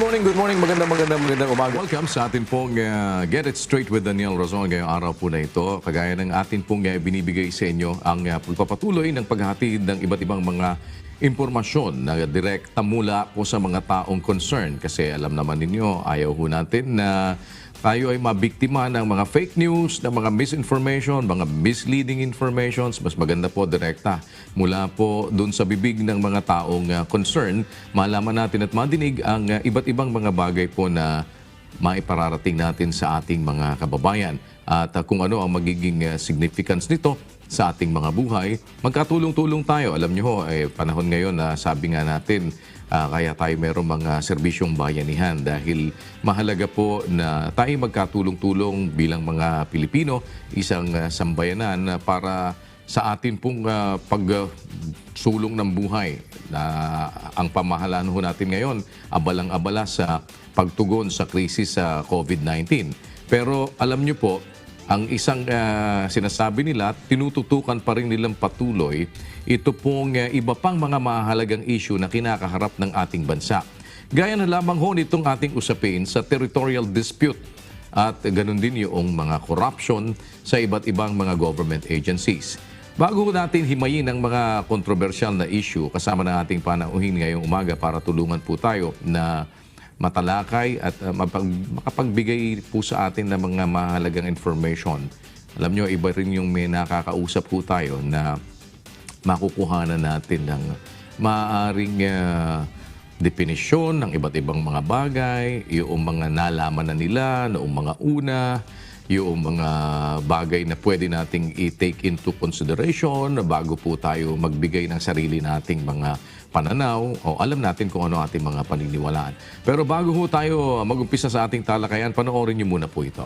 morning. Magandang umaga. Welcome sa atin pong Get It Straight with Daniel Razon ngayong araw po na ito. Kagaya ng atin pong binibigay sa inyo ang pagpapatuloy ng paghahatid ng iba't ibang mga impormasyon na direkta mula po sa mga taong concern. Kasi alam naman ninyo, ayaw ho natin na tayo ay mabiktima ng mga fake news, ng mga misinformation, mga misleading informations. Mas maganda po direkta mula po dun sa bibig ng mga taong concern. Malaman natin at madinig ang iba't ibang mga bagay po na maipararating natin sa ating mga kababayan. At kung ano ang magiging significance nito sa ating mga buhay, magkatulong-tulong tayo. Alam nyo ho, panahon ngayon na sabi nga natin, kaya tayo mayroong mga serbisyong bayanihan dahil mahalaga po na tayo magkatulong-tulong bilang mga Pilipino, isang sambayanan para sa atin pong pagsulong ng buhay. Ang pamahalaan ho natin ngayon, abalang-abala sa pagtugon sa krisis sa COVID-19. Pero alam nyo po, ang isang sinasabi nila, tinututukan pa rin nilang patuloy, ito pong iba pang mga mahalagang issue na kinakaharap ng ating bansa. Gaya na lamang ho nitong ating usapin sa territorial dispute at ganun din yung mga corruption sa iba't ibang mga government agencies. Bago natin himayin ang mga kontrobersyal na issue, kasama ng ating panauhin ngayong umaga para tulungan po tayo na matalakay at makapagbigay po sa atin ng mga mahalagang information. Alam nyo, iba rin yung may nakakausap po tayo na makukuhanan natin ng maaaring definisyon ng iba't ibang mga bagay, yung mga nalaman na nila noong mga una, yung mga bagay na pwede nating i-take into consideration bago po tayo magbigay ng sarili nating mga pananaw o alam natin kung ano ating mga paniniwalaan. Pero bago ho tayo mag-umpisa sa ating talakayan, panoorin niyo muna po ito.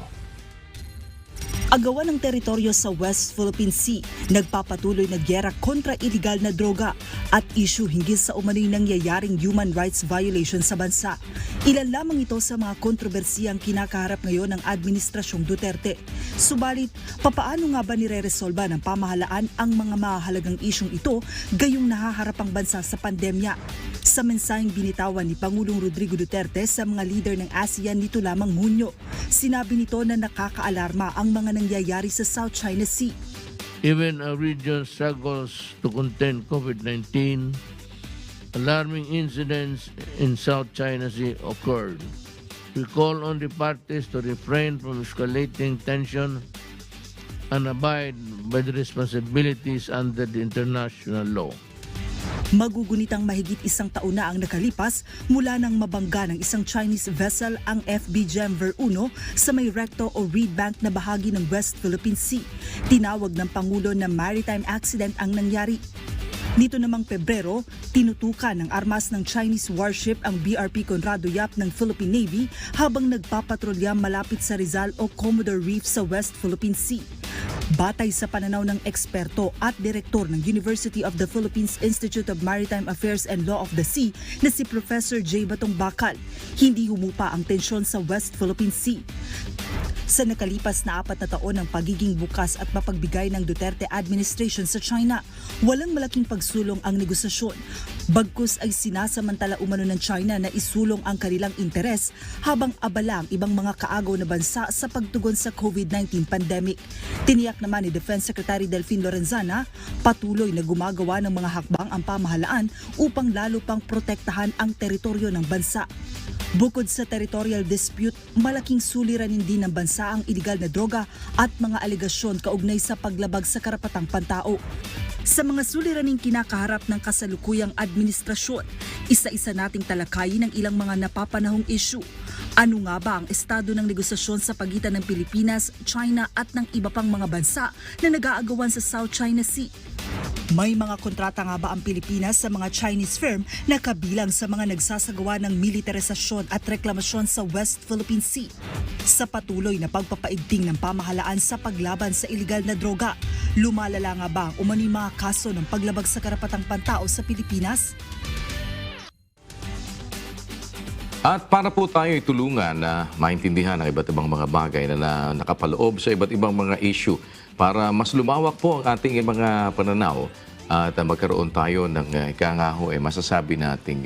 Agawan ng teritoryo sa West Philippine Sea, nagpapatuloy na gyera kontra iligal na droga at issue hinggil sa umano'y nangyayaring human rights violation sa bansa. Ilan lamang ito sa mga kontrobersiyang kinakaharap ngayon ng Administrasyong Duterte. Subalit, papaano nga ba nire-resolba ng pamahalaan ang mga mahalagang isyong ito gayong nahaharap ang bansa sa pandemya? Sa mensaheng binitawan ni Pangulong Rodrigo Duterte sa mga leader ng ASEAN nito lamang Hunyo, sinabi nito na nakakaalarma ang mga nangyayari sa South China Sea. Even our region struggles to contain COVID-19, alarming incidents in South China Sea occurred. We call on the parties to refrain from escalating tension and abide by the responsibilities under the international law. Magugunitang mahigit isang taon na ang nakalipas mula nang mabangga ng isang Chinese vessel ang FB Gemver 1 sa may recto o reed bank na bahagi ng West Philippine Sea. Tinawag ng Pangulo na maritime accident ang nangyari. Nito namang Pebrero, tinutukan ng armas ng Chinese warship ang BRP Conrado Yap ng Philippine Navy habang nagpapatrolya malapit sa Rizal o Commodore Reef sa West Philippine Sea. Batay sa pananaw ng eksperto at direktor ng University of the Philippines Institute of Maritime Affairs and Law of the Sea na si Professor J. Batong Bakal, hindi humupa ang tensyon sa West Philippine Sea. Sa nakalipas na 4 na taon ng pagiging bukas at mapagbigay ng Duterte administration sa China, walang malaking pagsulong ang negosasyon. Bagkus ay sinasamantala umano ng China na isulong ang kanilang interes habang abala ang ibang mga kaagaw na bansa sa pagtugon sa COVID-19 pandemic. Tiniyak naman ni Defense Secretary Delfin Lorenzana, patuloy na gumagawa ng mga hakbang ang pamahalaan upang lalo pang protektahan ang teritoryo ng bansa. Bukod sa territorial dispute, malaking suliranin din ng bansa ang iligal na droga at mga alegasyon kaugnay sa paglabag sa karapatang pantao. Sa mga suliraning kinakaharap ng kasalukuyang administrasyon, isa-isa nating talakayin ang ilang mga napapanahong issue. Ano nga ba ang estado ng negosasyon sa pagitan ng Pilipinas, China at ng iba pang mga bansa na nag-aagawan sa South China Sea? May mga kontrata nga ba ang Pilipinas sa mga Chinese firm na kabilang sa mga nagsasagawa ng militarisasyon at reklamasyon sa West Philippine Sea? Sa patuloy na pagpapaigting ng pamahalaan sa paglaban sa iligal na droga, lumalala nga ba ang umano'y mga kaso ng paglabag sa karapatang pantao sa Pilipinas? At para po tayo itulungan na maintindihan ang iba't ibang mga bagay na nakapaloob sa iba't ibang mga issue para mas lumawak po ang ating mga pananaw at magkaroon tayo ng masasabi nating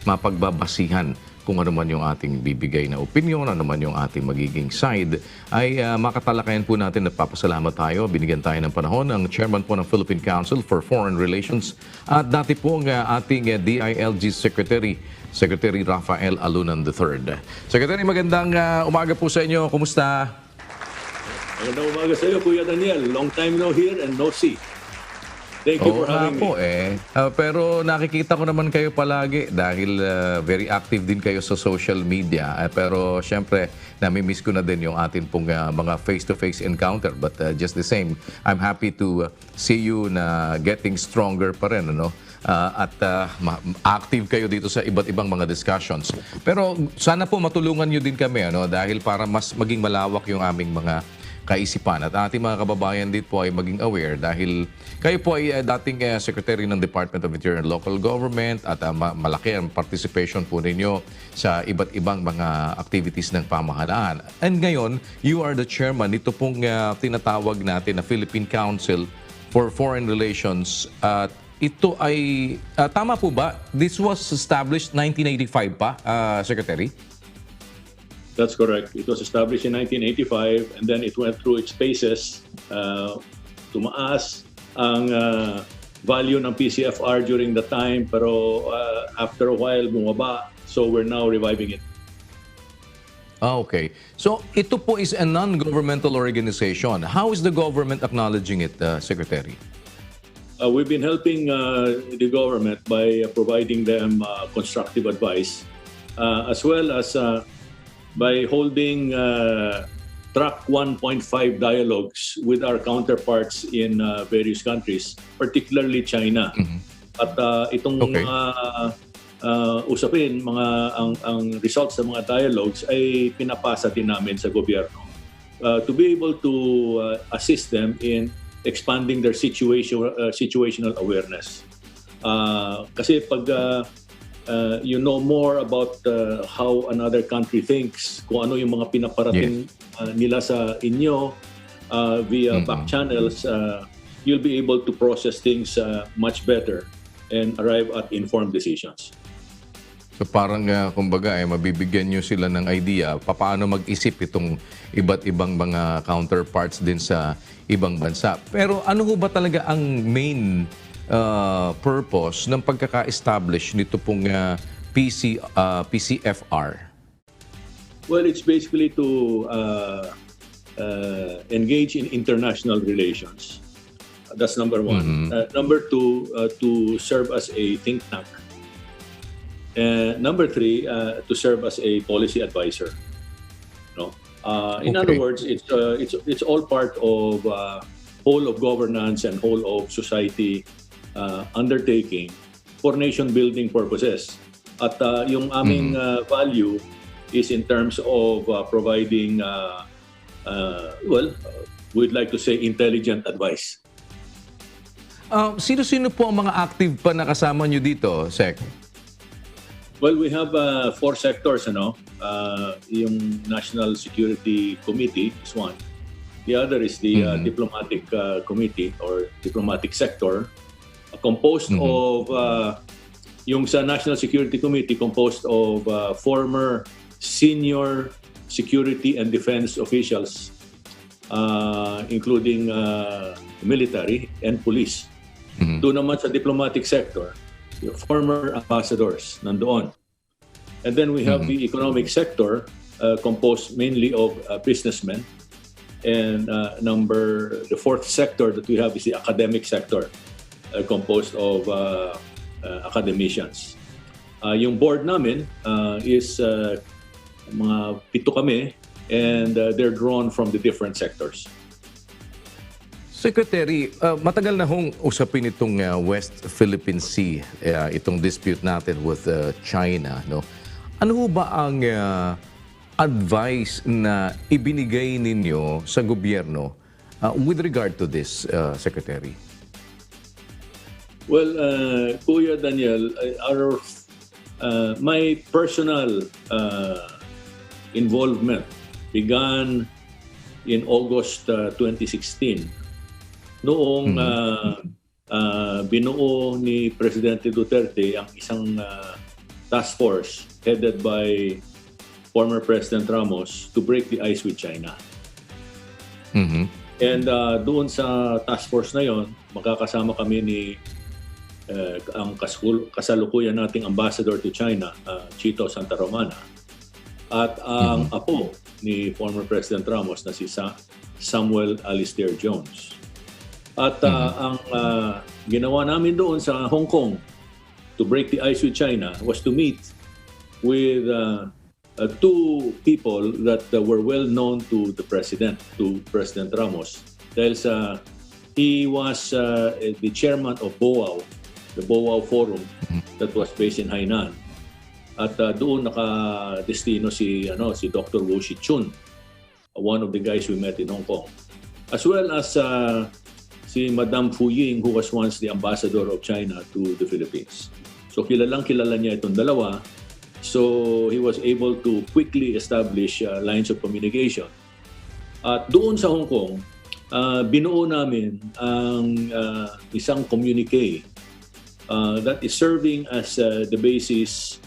mapagbabasihan kung ano man yung ating bibigay na opinion, ano man yung ating magiging side, ay makatalakayan po natin at papasalamat tayo. Binigyan tayo ng panahon ng chairman po ng Philippine Council for Foreign Relations at dati pong ating DILG Secretary Rafael Alunan III. Secretary, magandang umaga po sa inyo. Kumusta? Magandang umaga sa iyo, Kuya Daniel. Long time no hear and no see. Thank you for having me. Pero nakikita ko naman kayo palagi dahil very active din kayo sa social media. Pero syempre, nami-miss ko na din yung atin pong mga face-to-face encounter. But just the same, I'm happy to see you na getting stronger pa rin. Ano? At active kayo dito sa iba't ibang mga discussions. Pero sana po matulungan nyo din kami dahil para mas maging malawak yung aming mga kaisipan at ating mga kababayan dito po ay maging aware dahil kayo po ay dating Secretary ng Department of Interior and Local Government at malaki ang participation po ninyo sa iba't ibang mga activities ng pamahalaan. And ngayon, you are the chairman nito pong tinatawag natin na Philippine Council for Foreign Relations. Ito ay, tama po ba? This was established 1985 pa, Secretary? That's correct. It was established in 1985 and then it went through its phases. Tumaas ang value ng PCFR during the time pero after a while bumaba. So we're now reviving it. Okay. So ito po is a non-governmental organization. How is the government acknowledging it, Secretary? We've been helping the government by providing them constructive advice as well as by holding track 1.5 dialogues with our counterparts in various countries, particularly China. At itong mga usapin, ang results sa mga dialogues ay pinapasa din namin sa gobyerno to be able to assist them in expanding their situational awareness. Kasi pag you know more about how another country thinks, kung ano yung mga pinaparating nila sa inyo via back channels, you'll be able to process things much better and arrive at informed decisions. So parang kumbaga mabibigyan nyo sila ng idea paano mag-isip itong iba't ibang mga counterparts din sa ibang bansa. Pero ano ho ba talaga ang main purpose ng pagkaka-establish nito pong PCFR? Well, it's basically to engage in international relations. That's number one. Number two, to serve as a think tank. Number three, to serve as a policy advisor. No? In other words, it's all part of whole of governance and whole of society undertaking for nation-building purposes. At yung aming value is in terms of providing, we'd like to say intelligent advice. Sino-sino po ang mga active pa na kasama nyo dito, Sec? Well, we have 4 sectors. Yung National Security Committee is one. The other is the Diplomatic Committee or Diplomatic Sector. Composed of, yung sa National Security Committee, composed of former senior security and defense officials, including military and police. Doon naman sa diplomatic sector, yung former ambassadors nandoon. And then we have the economic sector, composed mainly of businessmen. And the fourth sector that we have is the academic sector, composed of academicians. Yung board namin is mga 7 kami and they're drawn from the different sectors. Secretary, matagal na hong usapin itong West Philippine Sea, itong dispute natin with China. No? Ano ho ba ang advice na ibinigay ninyo sa gobyerno with regard to this, Secretary? Well, Kuya Daniel, my personal involvement began in August 2016. Noong binuo ni Presidente Duterte ang isang task force headed by former President Ramos to break the ice with China. And doon sa task force na yon, makakasama kami ni ang kasalukuyan nating ambassador to China, Chito Santa Romana, at ang apo ni former President Ramos na si Samuel Alistair Jones. At ang ginawa namin doon sa Hong Kong to break the ice with China was to meet with two people that were well known to the President, to President Ramos. Dahil he was the chairman of BOAO, the BOAO Forum that was based in Hainan. At doon nakadestino si Dr. Wu Shichun, one of the guys we met in Hong Kong. As well as si Madame Fu Ying, who was once the ambassador of China to the Philippines. So kilalang kilala niya itong dalawa. So he was able to quickly establish lines of communication. At doon sa Hong Kong, binuo namin ang isang communique that is serving as the basis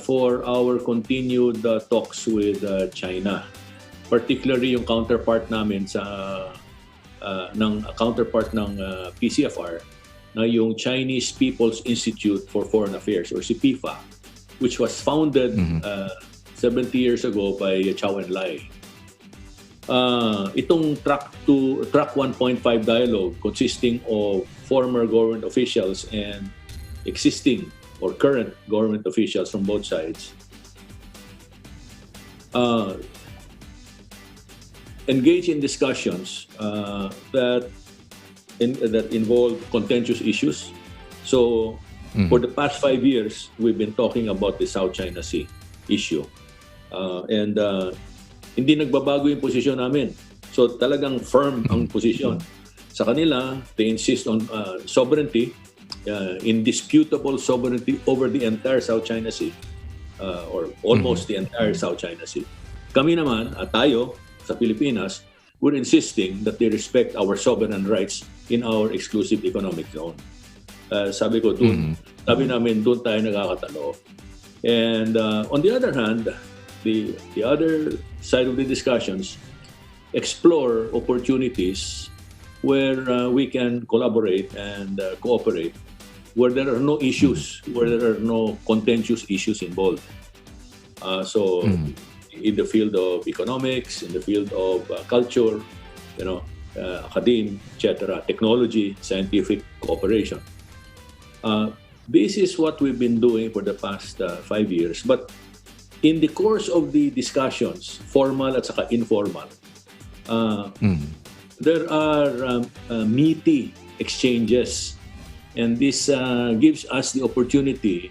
for our continued talks with China. Particularly yung counterpart namin ng PCFR na yung Chinese People's Institute for Foreign Affairs or si PIFA, which was founded 70 years ago by Chow Enlai. Itong track 1.5 dialogue consisting of former government officials and existing or current government officials from both sides engage in discussions that involve contentious issues. So for the past 5 years, we've been talking about the South China Sea issue. And hindi nagbabago yung posisyon namin. So talagang firm ang posisyon. Sa kanila, they insist on sovereignty, indisputable sovereignty over the entire South China Sea, or almost the entire South China Sea. Kami naman, at tayo, sa Pilipinas, we're insisting that they respect our sovereign rights in our exclusive economic zone. Sabi ko, sabi namin, doon tayo nakakatalo. And on the other hand, the other side of the discussions explore opportunities where we can collaborate and cooperate, where there are no issues, where there are no contentious issues involved. So in the field of economics, in the field of culture, academia, etc., technology, scientific cooperation. This is what we've been doing for the past 5 years. But in the course of the discussions, formal at saka informal, there are meaty exchanges. And this gives us the opportunity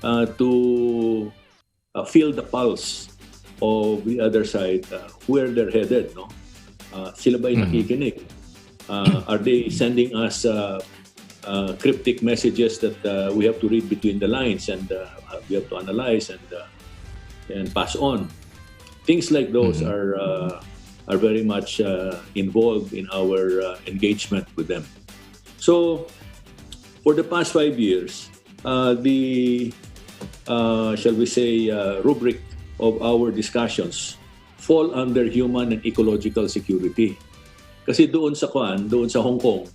to feel the pulse of the other side, where they're headed. No? Sila ba'y nakikinig? Are they sending us cryptic messages that we have to read between the lines and we have to analyze and pass on? Things like those are very much involved in our engagement with them. So, for the past 5 years, the shall we say rubric of our discussions fall under human and ecological security. Kasi doon sa Hong Kong,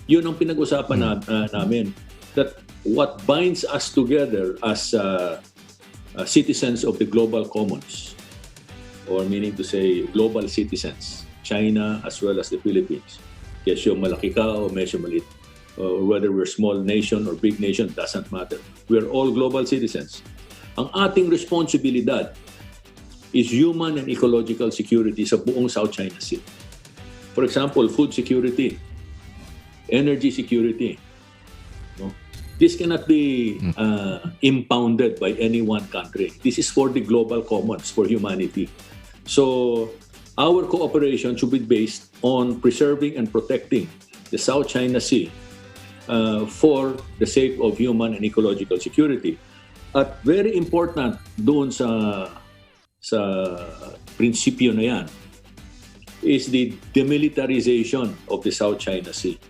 yun ang pinag-usapan namin, that what binds us together as citizens of the global commons, or meaning to say global citizens, China as well as the Philippines. Kesyo malaki ka o medyo maliit, or whether we're small nation or big nation, doesn't matter. We're all global citizens. Ang ating responsibilidad is human and ecological security sa buong South China Sea. For example, food security, energy security. No? This cannot be impounded by any one country. This is for the global commons, for humanity. So our cooperation should be based on preserving and protecting the South China Sea for the sake of human and ecological security. At very important doon sa prinsipyo na yan is the demilitarization of the South China Sea.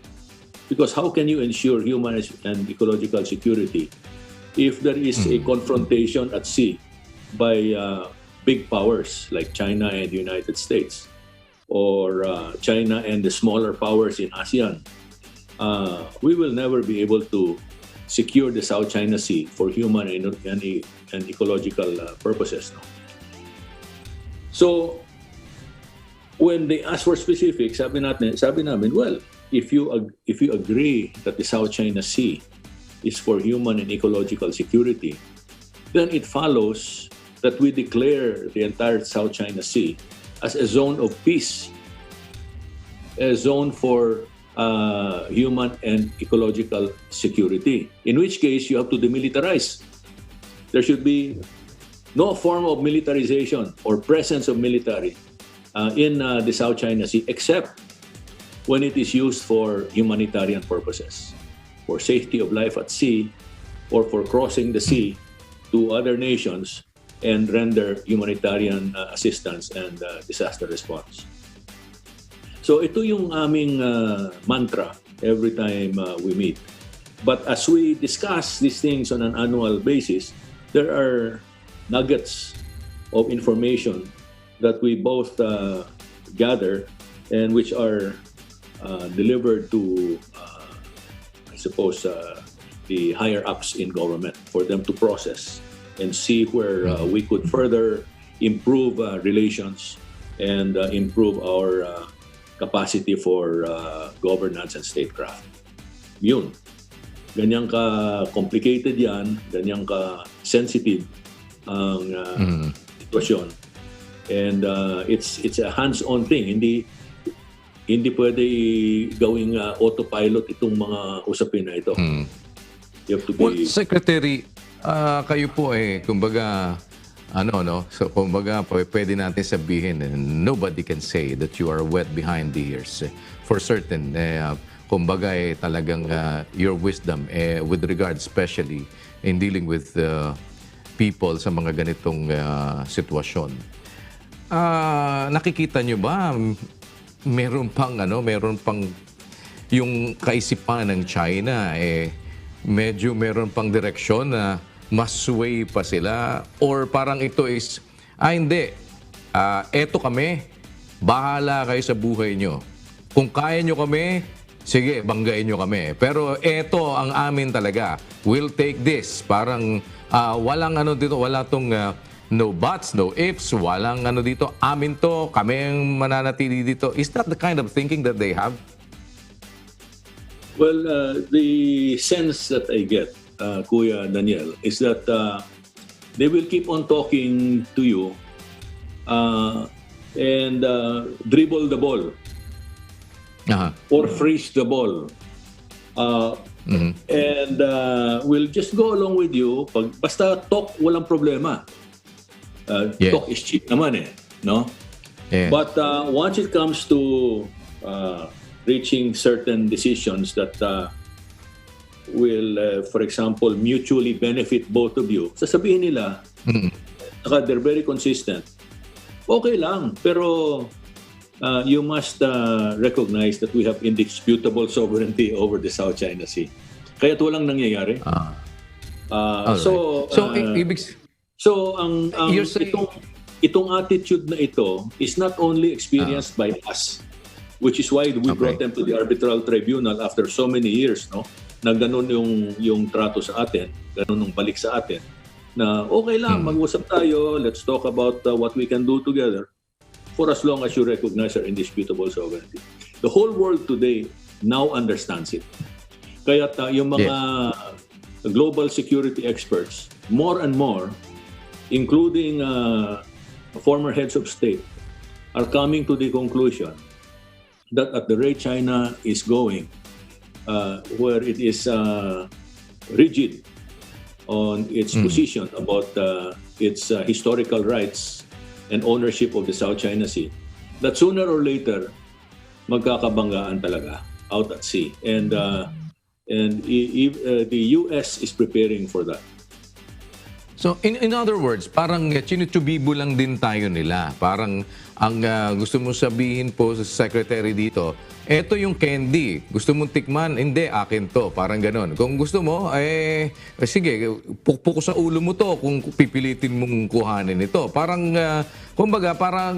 Because how can you ensure human and ecological security if there is a confrontation at sea by big powers like China and the United States, or China and the smaller powers in ASEAN, we will never be able to secure the South China Sea for human and ecological purposes. No? So, when they ask for specifics, sabi namin, well, if you agree that the South China Sea is for human and ecological security, then it follows that we declare the entire South China Sea as a zone of peace, a zone for human and ecological security, in which case you have to demilitarize. There should be no form of militarization or presence of military in the South China Sea, except when it is used for humanitarian purposes, for safety of life at sea, or for crossing the sea to other nations and render humanitarian assistance and disaster response. So ito yung aming mantra every time we meet. But as we discuss these things on an annual basis, there are nuggets of information that we both gather and which are delivered to, I suppose, the higher-ups in government for them to process and see where we could further improve relations and improve our capacity for governance and statecraft. Yun. Ganyang ka-complicated yan, ganyang ka-sensitive ang sitwasyon. And it's a hands-on thing. Hindi pwede gawing autopilot itong mga usapin na ito. You have to be... Well, Secretary, kayo po kumbaga, so kumbaga pwede natin sabihin, nobody can say that you are wet behind the ears. For certain, kumbaga talagang your wisdom with regard especially in dealing with people sa mga ganitong sitwasyon. Nakikita nyo ba meron pang yung kaisipan ng China medyo meron pang direksyon na mas sway pa sila, or parang ito is hindi, eto kami, bahala kayo sa buhay nyo, kung kaya nyo kami, sige, banggain nyo kami, pero eto ang amin talaga, we'll take this, parang walang dito, wala tong no buts, no ifs, walang dito, amin to, kami ang mananatili dito. Is that the kind of thinking that they have? Well, the sense that I get, Kuya Daniel, is that they will keep on talking to you and dribble the ball or freeze the ball. And we'll just go along with you. Basta talk, walang problema. Talk is cheap naman no? Yeah. But once it comes to reaching certain decisions that will, for example, mutually benefit both of you, sasabihin nila, saka they're very consistent, okay lang, pero you must recognize that we have indisputable sovereignty over the South China Sea. Kaya't walang nangyayari. So ang itong attitude na ito is not only experienced by us, which is why we brought them to the arbitral tribunal after so many years, no? Na ganun yung trato sa atin, ganun yung balik sa atin, na okay lang, mag-usap tayo, let's talk about what we can do together for as long as you recognize our indisputable sovereignty. The whole world today now understands it. Kaya yung mga global security experts, more and more, including former heads of state, are coming to the conclusion that at the rate China is going, where it is rigid on its position about its historical rights and ownership of the South China Sea, that sooner or later, magkakabanggaan talaga out at sea. And the US is preparing for that. So in other words, parang chinutubibo lang din tayo nila. Parang Ang gusto mo sabihin po sa secretary dito, eto yung candy. Gusto mong tikman? Hindi, akin to. Parang ganon. Kung gusto mo, sige, pukpuk sa ulo mo to kung pipilitin mong kuhanin ito. Parang, kumbaga, parang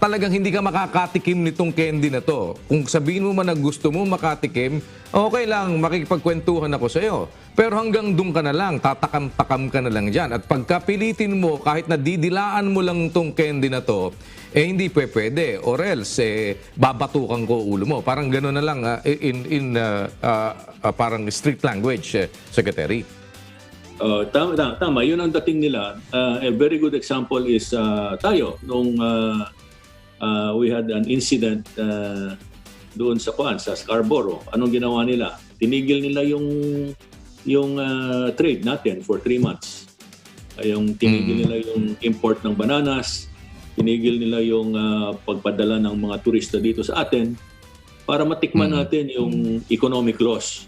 talagang hindi ka makakatikim nitong candy na to. Kung sabihin mo man na gusto mo makatikim, okay lang, makikipagkwentuhan ako sa'yo. Pero hanggang doon ka na lang, tatakam-takam ka na lang dyan. At pagkapilitin mo, kahit na didilaan mo lang tong candy na to, hindi pwede. Or else, babatukan ko ulo mo. Parang gano'n na lang in parang strict language, Secretary. Tama. Yun ang dating nila. A very good example is tayo. Nung we had an incident doon sa Scarborough. Anong ginawa nila? Tinigil nila yung trade natin for 3 months. Tinigil nila yung import ng bananas, tinigil nila yung pagpadala ng mga turista dito sa atin para matikman natin yung economic loss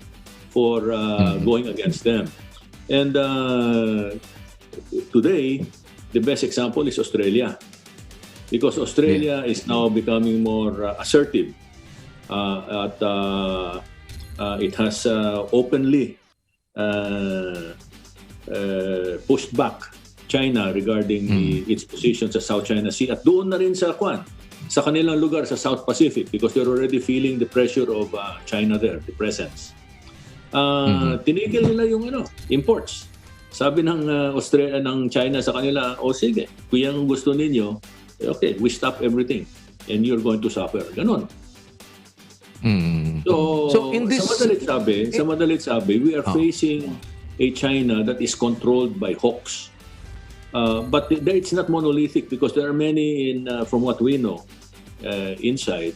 for going against them. And today, the best example is Australia. Because Australia is now becoming more assertive at it has openly pushed back China regarding its position sa South China Sea at doon na rin sa kanilang lugar sa South Pacific because they're already feeling the pressure of China there, the presence. Tinigil nila yung imports. Sabi ng ng China sa kanila, sige, kung yung gusto ninyo, okay, we stop everything and you're going to suffer. Ganon. So in this, sa madalit sabi, we are facing a China that is controlled by hawks. But it's not monolithic because there are many from what we know inside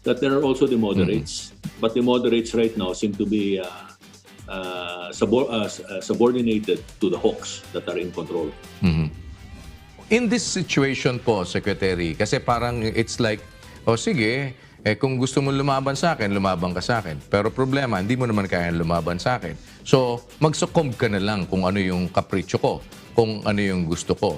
that there are also the moderates. But the moderates right now seem to be subordinated to the hawks that are in control. In this situation po, Secretary, kasi parang it's like, sige, kung gusto mo lumaban sa akin, lumaban ka sa akin. Pero problema, hindi mo naman kaya lumaban sa akin. So, magsuccumb ka na lang kung ano yung kapritsyo ko, kung ano yung gusto ko.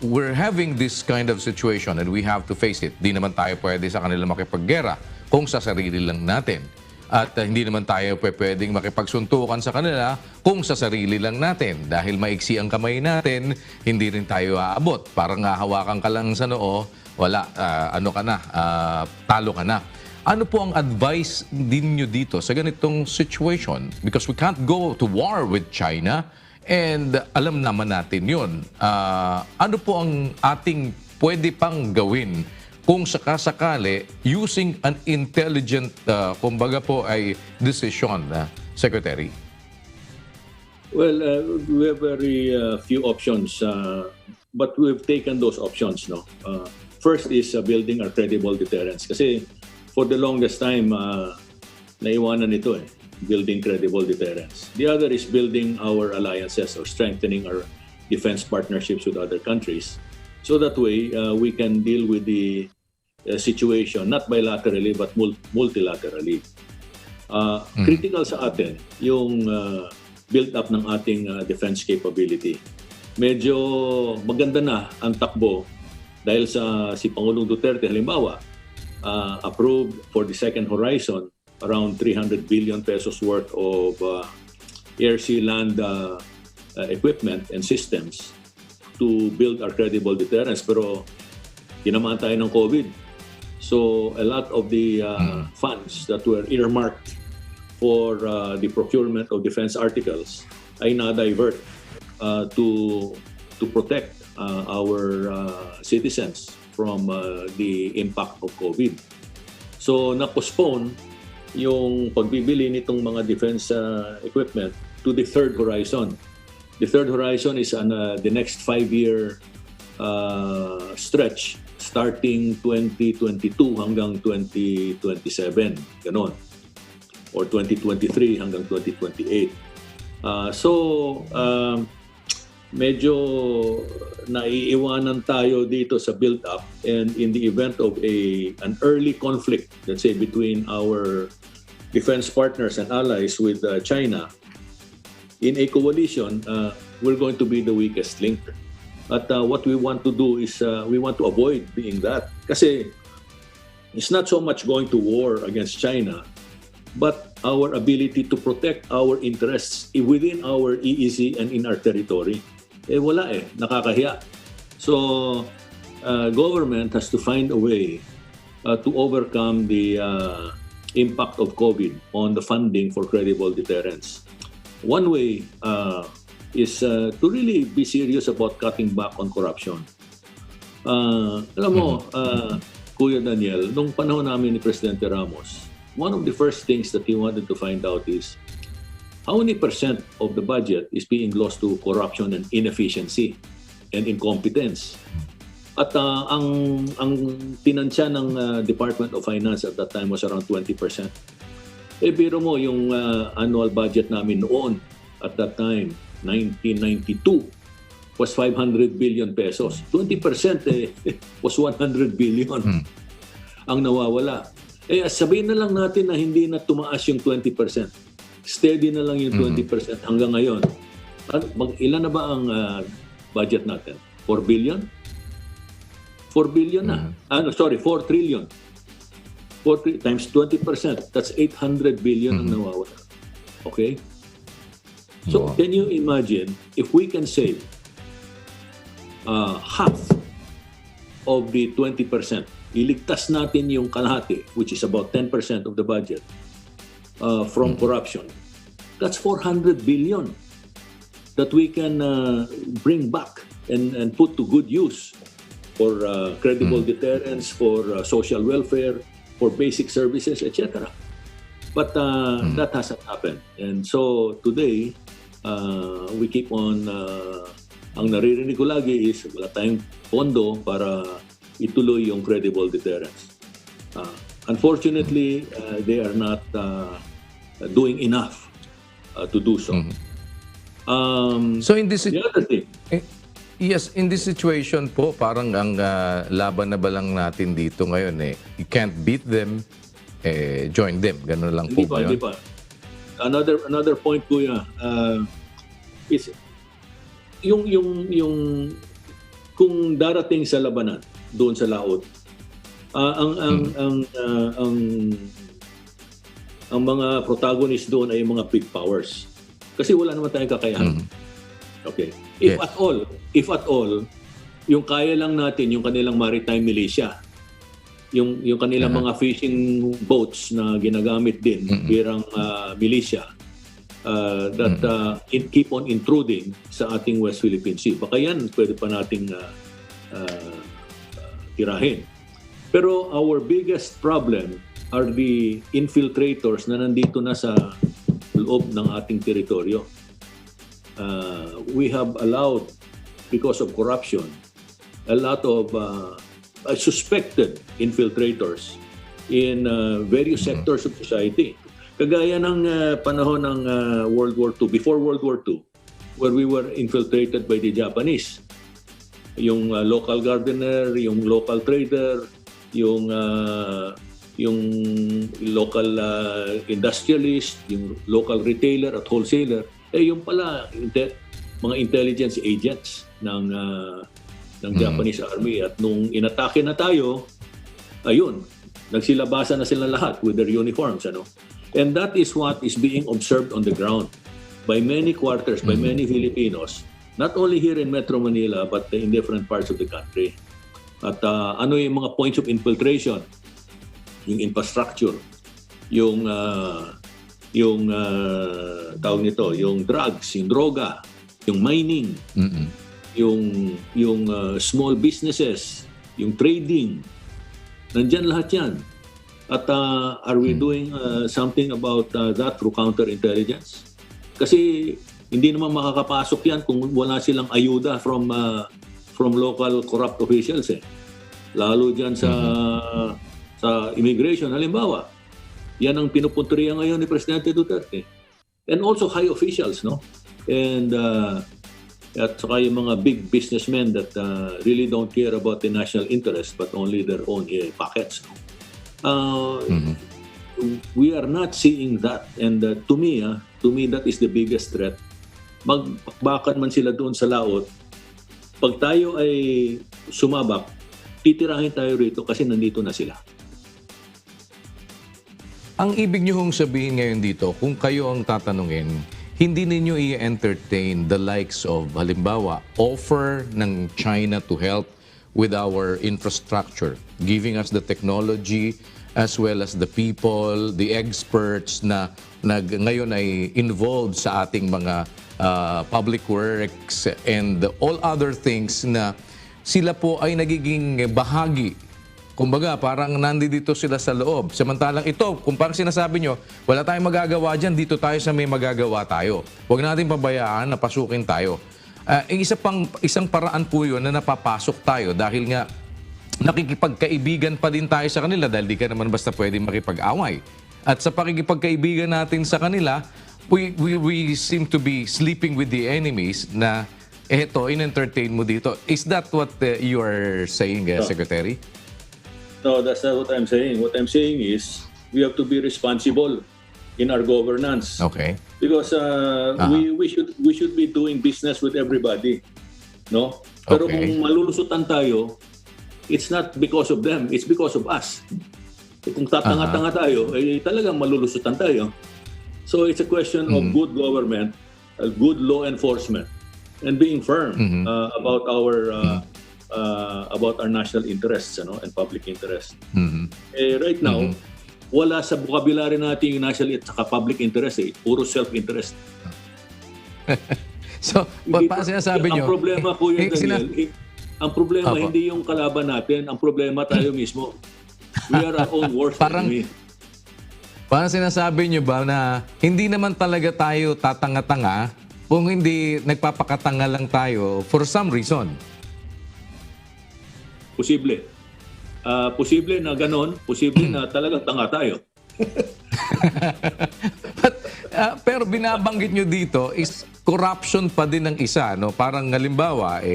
We're having this kind of situation and we have to face it. Di naman tayo pwede sa kanila makipaggera kung sa sarili lang natin. At hindi naman tayo pwedeng makipagsuntukan sa kanila kung sa sarili lang natin. Dahil maiksi ang kamay natin, hindi rin tayo aabot. Parang hahawakan ka lang sa noo, wala, talo ka na. Ano po ang advice din nyo dito sa ganitong situation? Because we can't go to war with China and alam naman natin yun. Ano po ang ating pwede pang gawin kung sakasakali using an intelligent, kumbaga po ay decision, Secretary? Well, we have very few options, but we've taken those options. First is building our credible deterrence. Kasi for the longest time, naiwanan ito building credible deterrence. The other is building our alliances or strengthening our defense partnerships with other countries. So that way, we can deal with the situation, not bilaterally, but multilaterally. Critical sa atin, yung build-up ng ating defense capability. Medyo maganda na ang takbo dahil si Pangulong Duterte, halimbawa, approved for the second horizon around 300 billion pesos worth of air, sea, land equipment and systems to build our credible deterrence. Pero tinamaan tayo ng COVID. So a lot of the funds that were earmarked for the procurement of defense articles ay na-divert to protect our citizens from the impact of COVID. So na-postpone yung pagbibili nitong mga defense equipment to the third horizon. The third horizon is on the next 5-year stretch starting 2022 hanggang 2027, ganon. Or 2023 hanggang 2028. Medyo naiiwanan tayo dito sa build-up, and in the event of an early conflict, let's say between our defense partners and allies with China, in a coalition, we're going to be the weakest link. But what we want to do is we want to avoid being that. Kasi it's not so much going to war against China, but our ability to protect our interests within our EEZ and in our territory. Wala nakakahiya. So, government has to find a way to overcome the impact of COVID on the funding for credible deterrence. One way is to really be serious about cutting back on corruption. Alam mo, Kuya Daniel, nung panahon namin ni Presidente Ramos, one of the first things that he wanted to find out is how many percent of the budget is being lost to corruption and inefficiency and incompetence. At ang tinansya ng Department of Finance at that time was around 20%. Biro mo yung annual budget namin noon at that time, 1992, was 500 billion pesos. 20% was 100 billion ang nawawala. Sabihin na lang natin na hindi na tumaas yung 20%. Steady na lang yung 20% hanggang ngayon. Ilan na ba ang budget natin? 4 billion? 4 billion na. 4 trillion. 4 times 20%. That's 800 billion ang nawawala. Okay? So, can you imagine if we can save half of the 20%, iligtas natin yung kalahati, which is about 10% of the budget, from corruption. That's 400 billion that we can bring back and put to good use for credible deterrence, for social welfare, for basic services, etc. But that hasn't happened. And so today, we keep on, ang naririnig ko lagi is wala tayong pondo para ituloy yung credible deterrence. Unfortunately, they are not doing enough to do so. So in this The other thing, yes, in this situation po, parang ang laban na ba lang natin dito ngayon you can't beat them, join them. Ganun lang po ba yun? Hindi pa. Another point, Kuya, is yung kung darating sa labanan doon sa laot, ang mga protagonist doon ay mga big powers. Kasi wala naman tayong kakayahan. Okay. If at all, yung kaya lang natin yung kanilang maritime militia, yung kanilang mga fishing boats na ginagamit din birang militia that keep on intruding sa ating West Philippine Sea. Baka yan pwede pa nating tirahin. Pero our biggest problem are the infiltrators na nandito na sa loob ng ating teritoryo. We have allowed, because of corruption, a lot of suspected infiltrators in various sectors of society. Kagaya ng panahon ng World War II, before World War II, where we were infiltrated by the Japanese. Yung local gardener, yung local trader, yung local industrialist, yung local retailer at wholesaler, yung pala mga intelligence agents ng Japanese Army. At nung inatake na tayo, ayun, nagsilabasa na sila lahat with their uniforms. And that is what is being observed on the ground by many quarters, by many Filipinos, not only here in Metro Manila, but in different parts of the country. At ano yung mga points of infiltration? Yung infrastructure, yung tawag nito, yung drugs, yung droga, yung mining, yung small businesses, yung trading. Nandyan lahat yan. At are we doing something about that through counterintelligence? Kasi hindi naman makakapasok yan kung wala silang ayuda from local corrupt officials. Lalo dyan sa immigration. Halimbawa, yan ang pinupunteriya ngayon ni Presidente Duterte. And also high officials, no? And at saka yung mga big businessmen that really don't care about the national interest but only their own pockets. We are not seeing that. And to me, that is the biggest threat. Magbakbakan man sila doon sa laot, pag tayo ay sumabak, titirahin tayo rito kasi nandito na sila. Ang ibig nyo hong sabihin ngayon dito, kung kayo ang tatanungin, hindi ninyo i-entertain the likes of, halimbawa, offer ng China to help with our infrastructure, giving us the technology as well as the people, the experts na ngayon ay involved sa ating mga public works and all other things na sila po ay nagiging bahagi. Kumbaga, parang nandito sila sa loob. Samantalang ito, kung parang sinasabi nyo, wala tayong magagawa dyan, dito tayo sa may magagawa tayo. Huwag natin pabayaan na pasukin tayo. Isang paraan po yun na napapasok tayo dahil nga nakikipagkaibigan pa din tayo sa kanila dahil di ka naman basta pwede makipag-away. At sa pakikipagkaibigan natin sa kanila, we seem to be sleeping with the enemies na eto, in-entertain mo dito. Is that what you are saying, Secretary? No, that's not what I'm saying. What I'm saying is we have to be responsible in our governance. Okay. Because we should be doing business with everybody, no? Pero Okay. kung malulusutan tayo, it's not because of them, it's because of us. Kung tatanga-tanga tayo, eh talagang malulusutan tayo. So it's a question of good government, good law enforcement, and being firm about our national interests, and public interests. Right now, wala sa vocabulary natin yung national at saka public interest, puro self-interest. So, paano sinasabi nyo? Ang problema po yun, Daniel, ang problema hindi yung kalaban natin, ang problema tayo mismo. We are our own worst enemy. Parang sinasabi nyo ba na hindi naman talaga tayo tatanga-tanga kung hindi nagpapakatanga lang tayo for some reason? Posible. Posible na ganon, posible na talagang tanga tayo. Pero binabanggit nyo dito is corruption pa din ng isa, no? Parang halimbawa,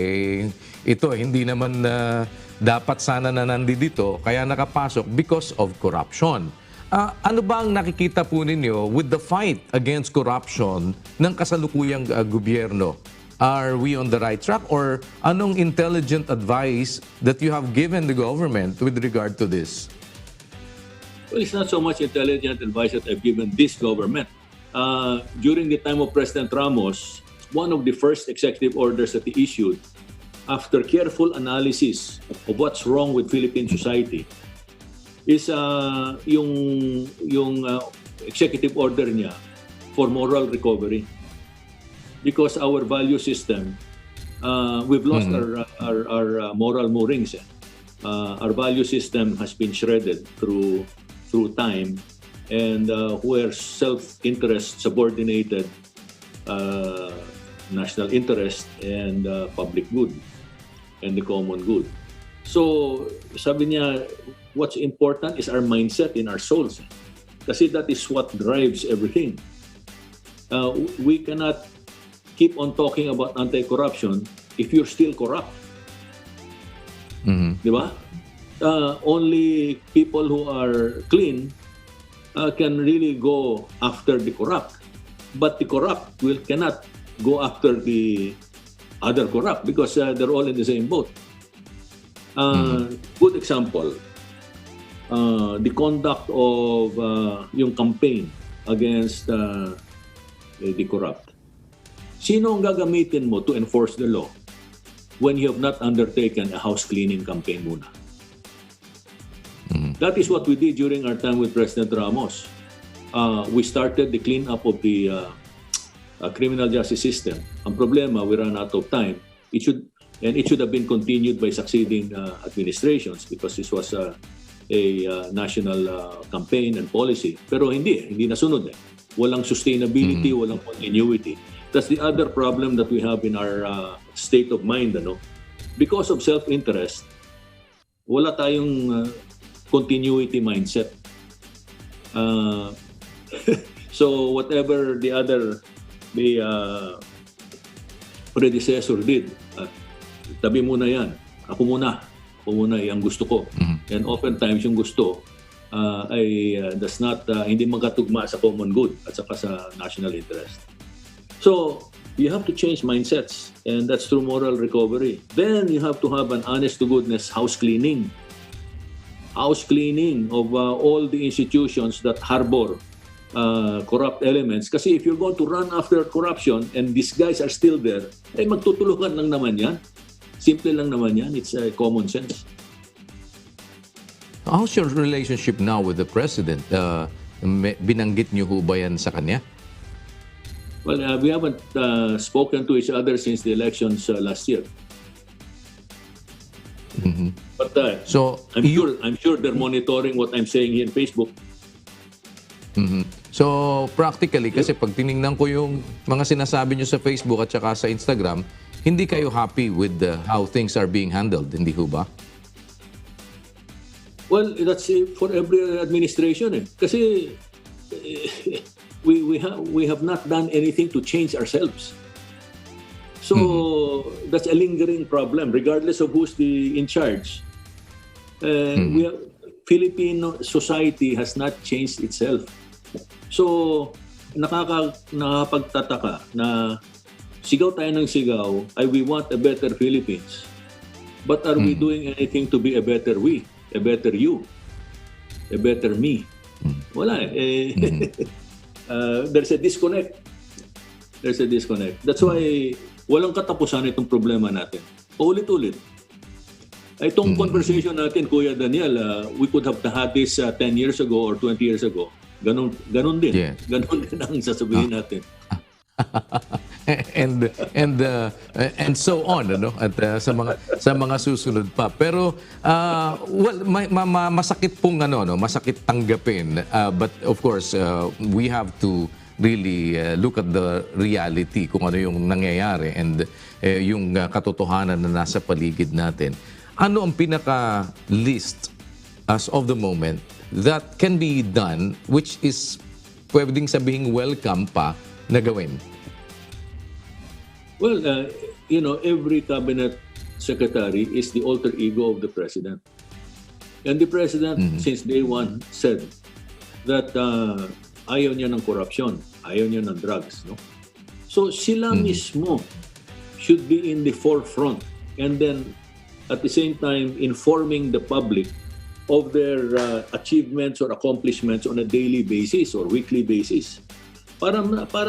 ito hindi naman dapat sana na nandito kaya nakapasok because of corruption. Ano ba ang nakikita po ninyo with the fight against corruption ng kasalukuyang gobyerno? Are we on the right track or anong intelligent advice that you have given the government with regard to this? Well, it's not so much intelligent advice that I've given this government. During the time of President Ramos, one of the first executive orders that he issued, after careful analysis of what's wrong with Philippine society, is yung executive order niya for moral recovery. Because our value system, we've lost our moral moorings. Our value system has been shredded through time, and where self-interest subordinated national interest and public good and the common good. So, sabi niya, what's important is our mindset in our souls. Kasi that is what drives everything. We cannot keep on talking about anti-corruption if you're still corrupt. Di ba? Only people who are clean can really go after the corrupt. But the corrupt cannot go after the other corrupt because they're all in the same boat. Good example, the conduct of yung campaign against the corrupt. Sino ang gagamitin mo to enforce the law when you have not undertaken a house cleaning campaign muna? That is what we did during our time with President Ramos. We started the cleanup of the criminal justice system. Ang problema, we ran out of time. It should have been continued by succeeding administrations because this was a national campaign and policy. Pero hindi nasunod. Walang sustainability, walang continuity. That's the other problem that we have in our state of mind. Because of self-interest, wala tayong continuity mindset. So whatever the predecessor did, tabi muna yan. Ako muna yung gusto ko. And oftentimes yung gusto ay hindi magkatugma sa common good at saka sa national interest. So, You have to change mindsets, and that's through moral recovery. Then you have to have an honest-to-goodness house cleaning. House cleaning of all the institutions that harbor corrupt elements. Kasi if you're going to run after corruption and these guys are still there, eh magtutulungan lang naman yan. Simple lang naman yan. It's common sense. How's your relationship now with the president? Binanggit niyo ho ba yan sa kanya? Well, we haven't spoken to each other since the elections last year. But So, I'm sure they're monitoring what I'm saying here in Facebook. So, practically, kasi pag tiningnan ko yung mga sinasabi nyo sa Facebook at saka sa Instagram, hindi kayo happy with how things are being handled, hindi ho ba? Well, that's for every administration. Kasi we have not done anything to change ourselves. So that's a lingering problem, regardless of who's in charge. Filipino society has not changed itself. So nakapagtataka na sigaw tayo ng sigaw, we want a better Philippines. But are we doing anything to be a better we, a better you, a better me? Wala eh. There's a disconnect. There's a disconnect. That's why walang katapusan itong problema natin. Ulit-ulit. Itong conversation natin, Kuya Daniel, we could have had this 10 years ago or 20 years ago. Ganon din. Yeah. Ganon din ang sasabihin natin. and so on, ano, at sa mga susunod pa. Pero masakit pong masakit tanggapin, but of course we have to really look at the reality kung ano yung nangyayari and yung katotohanan na nasa paligid natin. Ano ang pinaka list as of the moment that can be done, which is pwedeng sabihing welcome pa na gawin? Well, every cabinet secretary is the alter ego of the president. And the president, since day one, said that ayaw niya ng corruption, ayaw niya ng drugs. No? So sila mismo should be in the forefront and then at the same time informing the public of their achievements or accomplishments on a daily basis or weekly basis. Para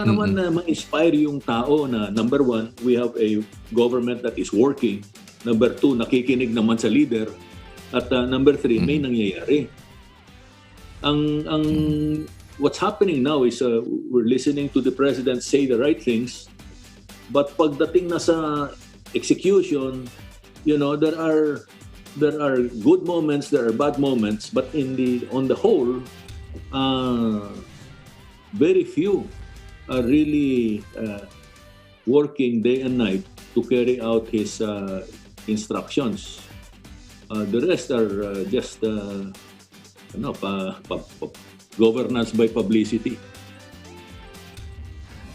naman na ma-inspire yung tao na number one, we have a government that is working. Number two, nakikinig naman sa leader. At number three, may nangyayari. What's happening now is we're listening to the president say the right things, but pagdating na sa execution, there are good moments, there are bad moments, but on the whole, very few are really working day and night to carry out his instructions. The rest are just governance by publicity.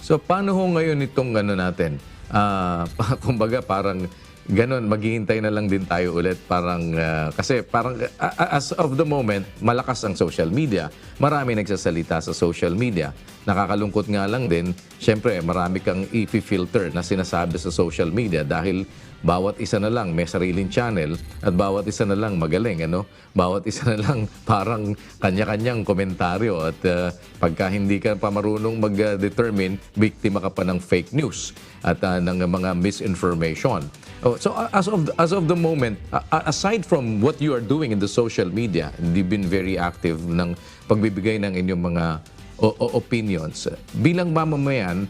So paano ho ngayon itong natin? Kumbaga parang ganon, maghihintay na lang din tayo ulit. Kasi as of the moment, malakas ang social media. Marami nagsasalita sa social media. Nakakalungkot nga lang din, syempre marami kang i-filter na sinasabi sa social media dahil bawat isa na lang may sariling channel at bawat isa na lang magaling. Bawat isa na lang parang kanya-kanyang komentaryo at pagka hindi ka pa marunong mag-determine, biktima ka pa ng fake news at ng mga misinformation. So as of the moment, aside from what you are doing in the social media, you've been very active ng pagbibigay ng inyong mga opinions. Bilang mamamayan,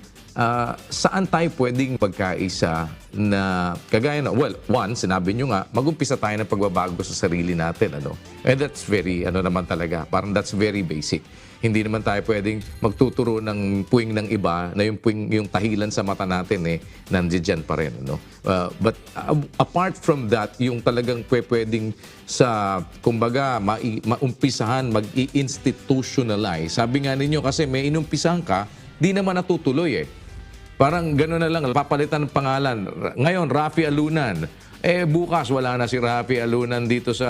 saan tayo pwedeng pagkaisa na kagaya na, well, one, sinabi nyo nga, mag-umpisa tayo ng pagbabago sa sarili natin. And that's very, naman talaga, parang that's very basic. Hindi naman tayo pwedeng magtuturo ng puwing ng iba na yung tahilan sa mata natin nandiyan pa rin. But apart from that, yung talagang pwedeng sa, kumbaga, maumpisahan, mag-i-institutionalize. Sabi nga ninyo, kasi may inumpisahan ka, di naman natutuloy Parang gano'n na lang, papalitan ng pangalan. Ngayon, Rafi Alunan. bukas wala na si Rafi Alunan dito sa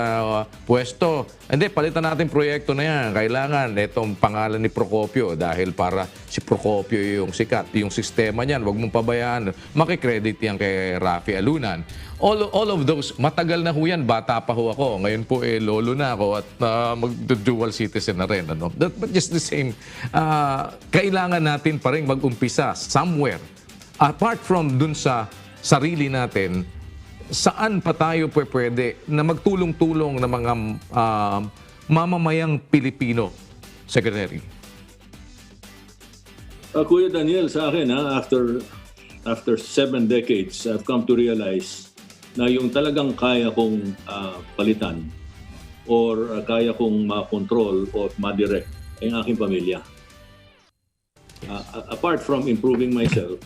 pwesto. Hindi, palitan natin proyekto na yan. Kailangan itong pangalan ni Procopio dahil para si Procopio yung sikat. Yung sistema niyan, wag mong pabayaan. Makikredit yan kay Rafi Alunan. All of those, matagal na ho yan. Bata pa ho ako. Ngayon po lolo na ako at mag-dual citizen na rin. Ano? But just the same, kailangan natin pa rin mag-umpisa somewhere. Apart from dun sa sarili natin, saan pa tayo pwede na magtulong-tulong ng mga mamamayang Pilipino, Secretary? Kuya Daniel, sa akin, after 7 decades, I've come to realize na yung talagang kaya kong palitan or kaya kong ma-control or ma-direct ay ang aking pamilya. Apart from improving myself,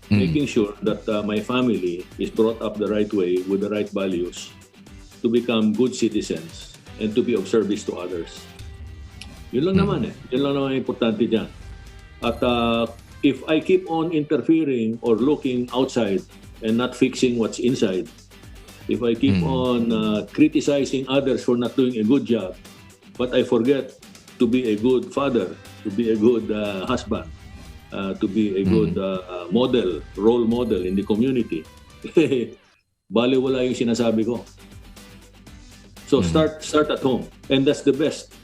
making sure that my family is brought up the right way with the right values to become good citizens and to be of service to others. Yun lang naman Yun lang naman importante dyan. At if I keep on interfering or looking outside and not fixing what's inside, if I keep on criticizing others for not doing a good job, but I forget to be a good father, to be a good husband, to be a good role model in the community, baliwala yung sinasabi ko. So start at home, and that's the best.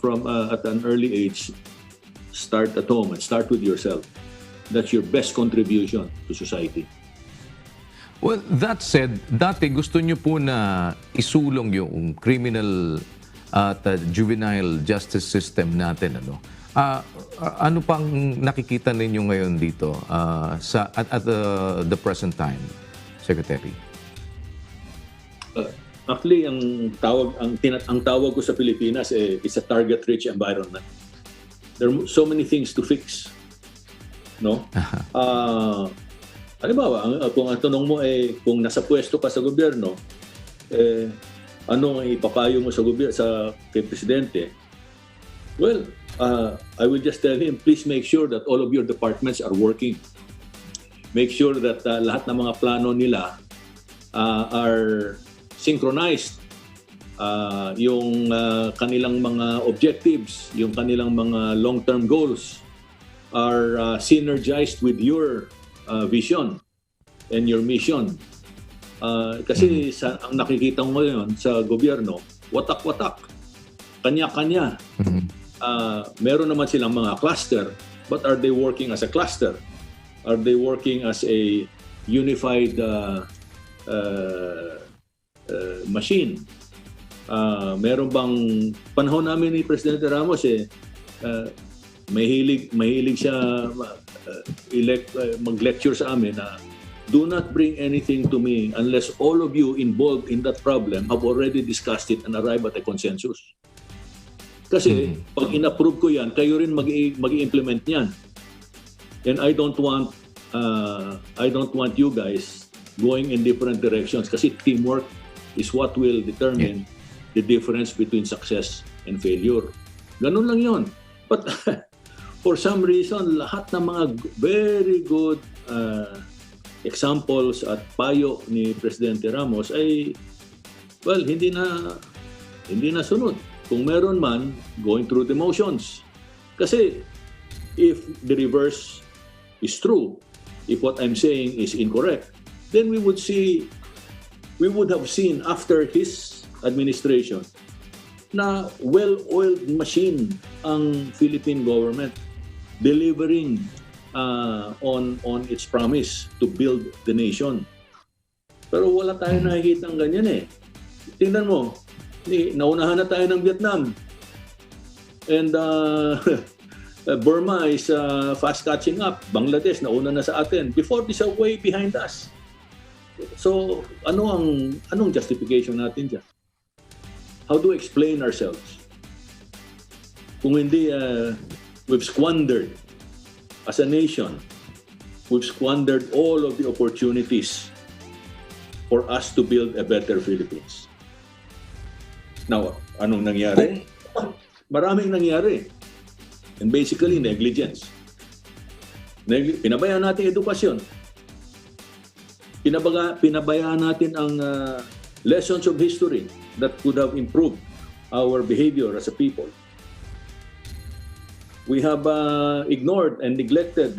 From at an early age, start at home and start with yourself. That's your best contribution to society. Well, that said, dati gusto nyo po na isulong yung criminal at juvenile justice system natin. Ano pang nakikita ninyo ngayon dito at the present time, Secretary? Actually, ang tawag ko sa Pilipinas is a target-rich environment. There are so many things to fix. No? Halimbawa, kung ang tanong mo kung nasa pwesto ka sa gobyerno, ano ang ipapayo mo kay Presidente? Well, I will just tell him, please make sure that all of your departments are working. Make sure that lahat ng mga plano nila are synchronized. Yung kanilang mga objectives, yung kanilang mga long-term goals are synergized with your vision and your mission. Kasi ang nakikita mo ngayon sa gobyerno, watak-watak, kanya-kanya. Meron naman silang mga cluster, but are they working as a cluster? Are they working as a unified machine? Meron bang panahon namin ni Presidente Ramos mahilig siya mag-lecture sa amin na do not bring anything to me unless all of you involved in that problem have already discussed it and arrived at a consensus. Kasi pag in-approve ko yan, kayo rin mag-i-implement yan. And I don't want you guys going in different directions kasi teamwork is what will determine the difference between success and failure. Ganun lang yon. But for some reason, lahat ng mga very good examples at payo ni Presidente Ramos ay, well, hindi na sunod. Kung meron man, going through the motions. Kasi if the reverse is true, if what I'm saying is incorrect, then we would have seen after his administration na well-oiled machine ang Philippine government delivering on its promise to build the nation. Pero wala tayo nakikita ng ganyan Tingnan mo, naunahan na tayo ng Vietnam. And Burma is fast catching up. Bangladesh, nauna na sa atin. Before, this are way behind us. So, anong justification natin dyan? How do we explain ourselves? Kung hindi, we've squandered as a nation, we've squandered all of the opportunities for us to build a better Philippines. Now, anong nangyari? Maraming nangyari. And basically, negligence. Pinabayaan natin edukasyon. Pinabayaan natin ang lessons of history that could have improved our behavior as a people. We have ignored and neglected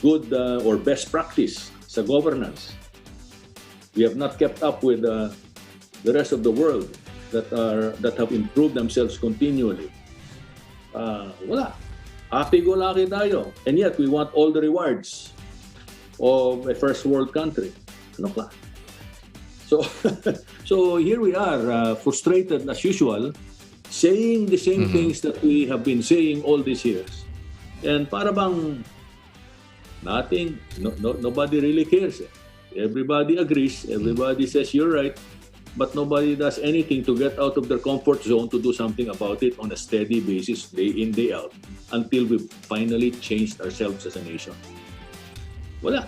good or best practice sa governance. We have not kept up with the rest of the world that have improved themselves continually. Wala. Happy-go-lucky tayo. And yet, we want all the rewards of a first world country. Ano ka? So, so here we are, frustrated as usual, saying the same things that we have been saying all these years. And para bang nobody really cares. Everybody agrees, everybody says you're right, but nobody does anything to get out of their comfort zone to do something about it on a steady basis, day in, day out, until we finally changed ourselves as a nation. Wala.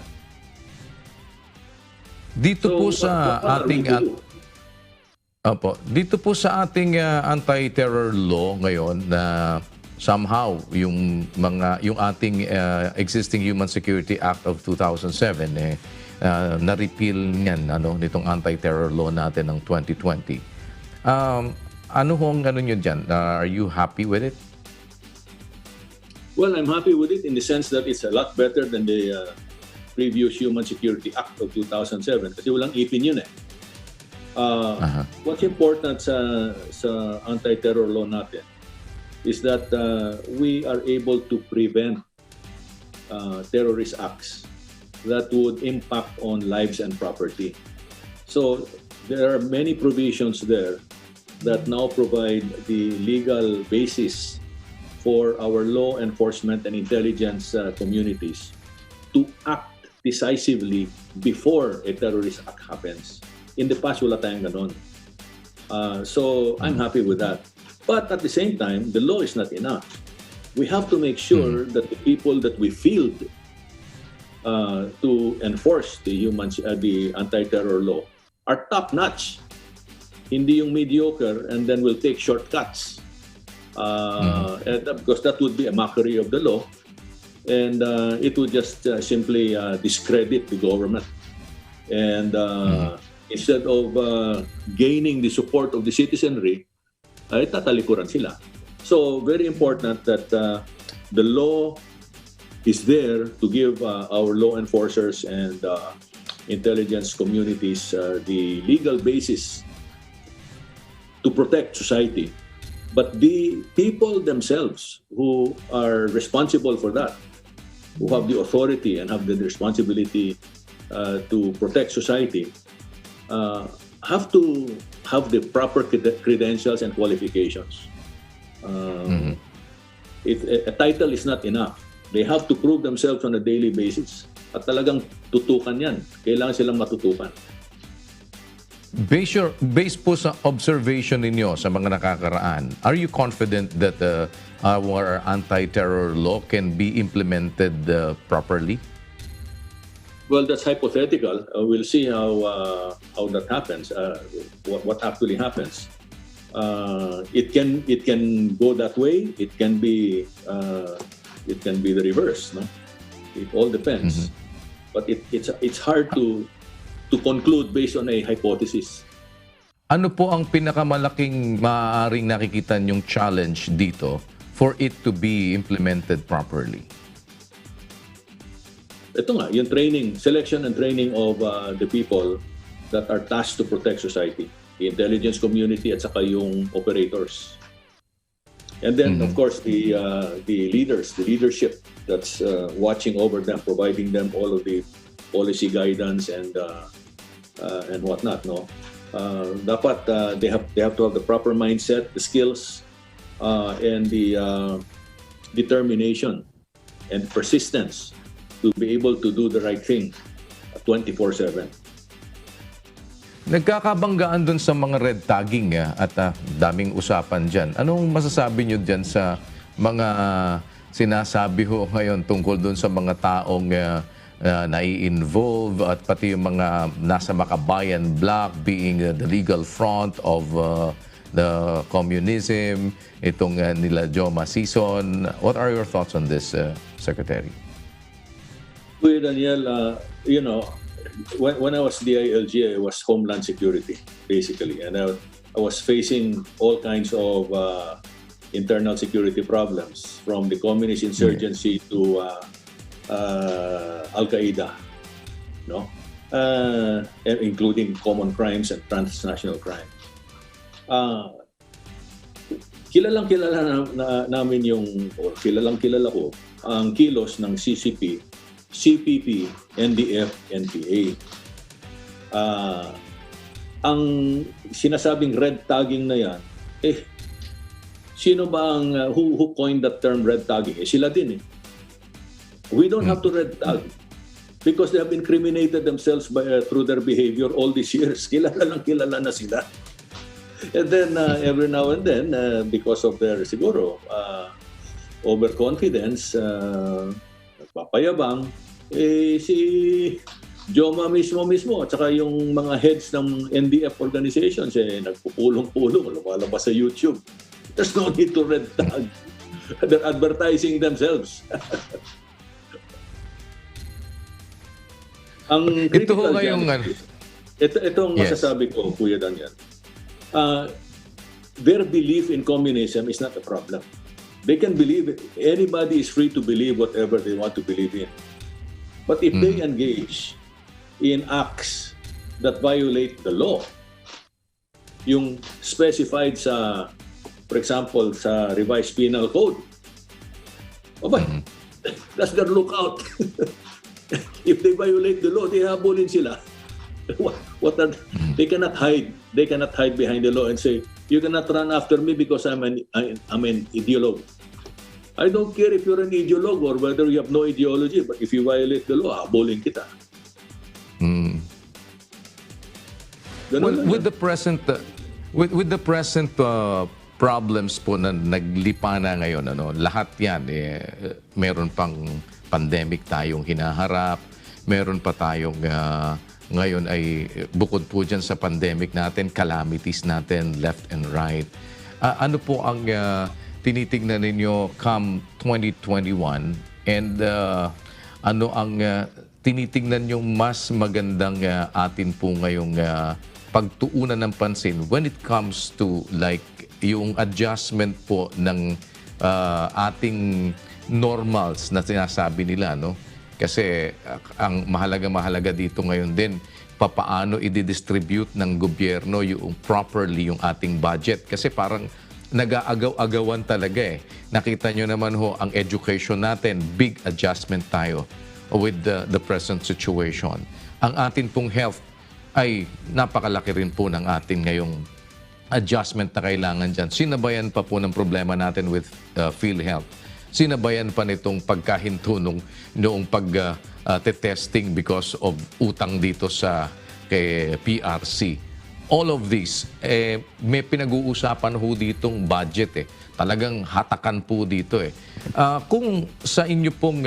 Dito po sa ating dito po sa ating anti-terror law ngayon na somehow yung ating existing Human Security Act of 2007 na-repeal niyan nitong anti-terror law natin ng 2020. Ano hong niyo diyan? Are you happy with it? Well, I'm happy with it in the sense that it's a lot better than the previous Human Security Act of 2007 kasi walang ipin yun eh. What's important sa anti-terror law natin is that we are able to prevent terrorist acts that would impact on lives and property. So there are many provisions there that now provide the legal basis for our law enforcement and intelligence communities to act decisively before a terrorist act happens. In the past, wala tayong ganon. So I'm happy with that. But at the same time, the law is not enough. We have to make sure that the people that we field to enforce the anti-terror law are top-notch. Hindi yung mediocre and then we'll take shortcuts. And because that would be a mockery of the law and it would just simply discredit the government. And instead of gaining the support of the citizenry, ay tatalikuran sila. So very important that the law is there to give our law enforcers and intelligence communities the legal basis to protect society. But the people themselves who are responsible for that, who have the authority and have the responsibility to protect society, have to have the proper credentials and qualifications. A title is not enough. They have to prove themselves on a daily basis. At talagang tutukan yan. Kailangan silang matutukan. Based po sa observation ninyo sa mga nakakaraan, are you confident that our anti-terror law can be implemented properly? Well, that's hypothetical. We'll see how that happens. What actually happens? It can go that way. It can be the reverse. No, it all depends. But it's hard to conclude based on a hypothesis. Ano po ang pinakamalaking maaaring nakikita niyong challenge dito for it to be implemented properly? Ito nga, yung selection and training of the people that are tasked to protect society, the intelligence community at saka yung operators. And then, of course, the leadership that's watching over them, providing them all of the policy guidance and whatnot. No, dapat they have to have the proper mindset, the skills, and the determination and persistence to be able to do the right thing 24/7. Nagkakabanggaan dun sa mga red tagging at daming usapan dyan. Anong masasabi nyo dyan sa mga sinasabi ho ngayon tungkol dun sa mga taong nai-involve at pati yung mga nasa Makabayan Bloc being the legal front of the communism, itong nila Joma Sison. What are your thoughts on this, Secretary? Kuya Daniel, when I was DILG, I was Homeland Security, basically. And I was facing all kinds of internal security problems, from the communist insurgency to Al-Qaeda, no? Including common crimes and transnational crime. Kilalang namin kilalang-kilala ko ang kilos ng CCP, CPP, NDF, NPA. Ang sinasabing red tagging na yan, sino ba ang who coined that term red tagging? Sila din eh. We don't have to red tag because they have incriminated themselves through their behavior all these years. Kilala na sila. And then every now and then, because of their siguro overconfidence, papayabang, si Joma mismo at saka yung mga heads ng NDF organizations nagpupulong-pulong, lumalabas sa YouTube. There's no need to red tag. They're advertising themselves. Ang Ito ho ngayong itong masasabi ko, Kuya Daniel. Their belief in communism is not a problem. They can believe it. Anybody is free to believe whatever they want to believe in. But if they engage in acts that violate the law, yung specified sa, for example, sa revised penal code, that's their lookout. If they violate the law, they habulin sila. They cannot hide. They cannot hide behind the law and say, you cannot run after me because I'm an ideologue. I don't care if you're an ideologue or whether you have no ideology, but if you violate the law, habulin kita. With the present problems po na naglipa na ngayon, lahat yan, meron pang pandemic tayong hinaharap, meron pa tayong ngayon ay bukod po dyan sa pandemic natin, calamities natin left and right. Ano po ang tinitignan ninyo come 2021 and ano ang tinitignan yung mas magandang atin po ngayong pagtuunan ng pansin when it comes to like yung adjustment po ng ating normals na sinasabi nila, no? Kasi ang mahalaga dito ngayon din, papaano i-distribute ng gobyerno yung properly yung ating budget. Kasi parang nag-aagaw-agawan talaga eh. Nakita nyo naman ho, ang education natin, big adjustment tayo with the present situation. Ang atin pong health ay napakalaki rin po ng atin ngayong adjustment na kailangan dyan. Sinabayan pa po ng problema natin with PhilHealth. Sinabayan pa nitong pagkahinto noong pag-testing because of utang dito sa kay PRC. All of this, may pinag-uusapan ho ditong budget. Talagang hatakan po dito. Kung sa inyo pong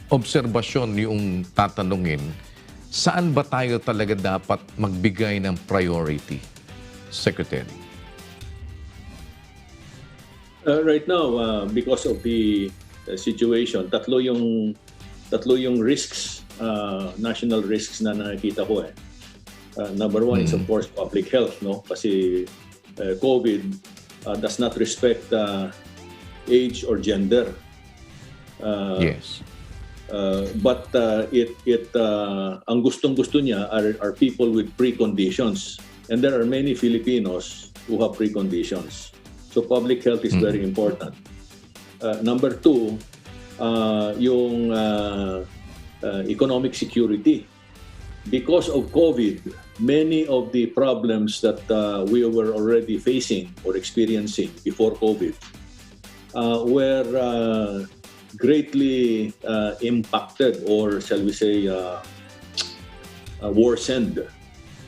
obserbasyon yung tatanungin, saan ba tayo talaga dapat magbigay ng priority, Secretary? Right now, because of the situation, tatlo yung risks, national risks na nakikita ko. Number one is of course public health, no? Kasi COVID does not respect age or gender. Yes. But ang gustong-gusto niya are people with preconditions, and there are many Filipinos who have preconditions. So public health is very important. Number two, yung economic security. Because of COVID, many of the problems that we were already facing or experiencing before COVID were greatly impacted, or shall we say worsened.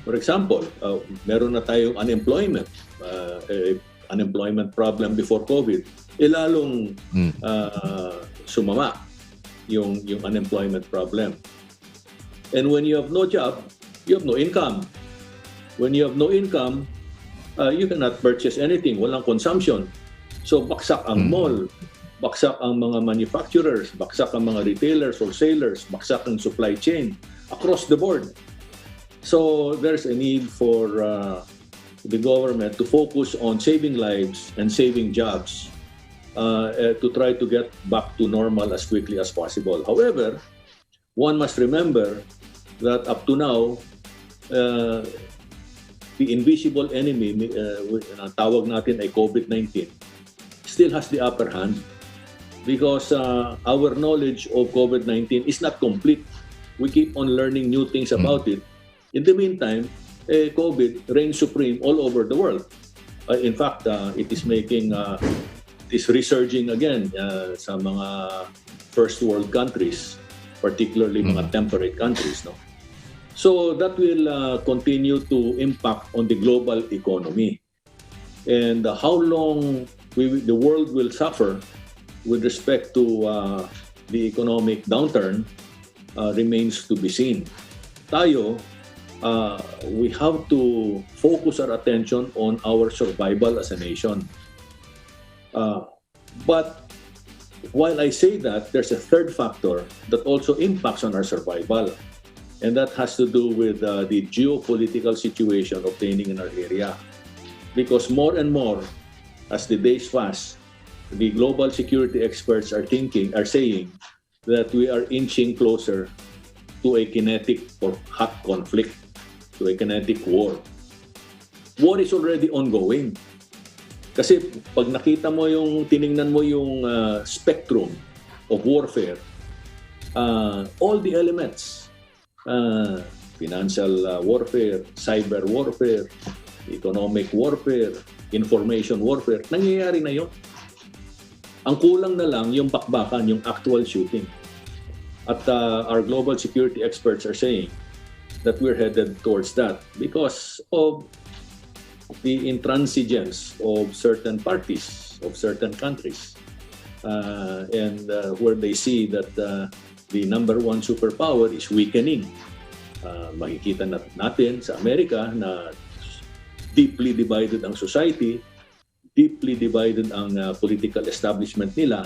For example, meron na tayong unemployment problem before COVID, lalong sumama yung unemployment problem. And when you have no job, you have no income. When you have no income, you cannot purchase anything. Walang consumption. So baksak ang mall, baksak ang mga manufacturers, baksak ang mga retailers, wholesalers, baksak ang supply chain across the board. So there's a need for the government to focus on saving lives and saving jobs to try to get back to normal as quickly as possible. However, one must remember that up to now, the invisible enemy, tawag natin ay COVID-19, still has the upper hand because our knowledge of COVID-19 is not complete. We keep on learning new things about it. In the meantime, COVID reigns supreme all over the world. In fact, it is making, it is resurging again sa mga first world countries, particularly mga temperate countries. No? So that will continue to impact on the global economy. And how long the world will suffer with respect to the economic downturn remains to be seen. Tayo, we have to focus our attention on our survival as a nation. But while I say that, there's a third factor that also impacts on our survival. And that has to do with the geopolitical situation obtaining in our area. Because more and more, as the days pass, the global security experts are saying that we are inching closer to a kinetic or hot conflict, to a kinetic war. War is already ongoing. Kasi pag nakita mo tiningnan mo yung spectrum of warfare, all the elements, financial warfare, cyber warfare, economic warfare, information warfare, nangyayari na yun. Ang kulang na lang yung bakbakan, yung actual shooting. At our global security experts are saying that we're headed towards that because of the intransigence of certain parties, of certain countries. And where they see that the number one superpower is weakening. Makikita natin sa Amerika na deeply divided ang society, deeply divided ang political establishment nila.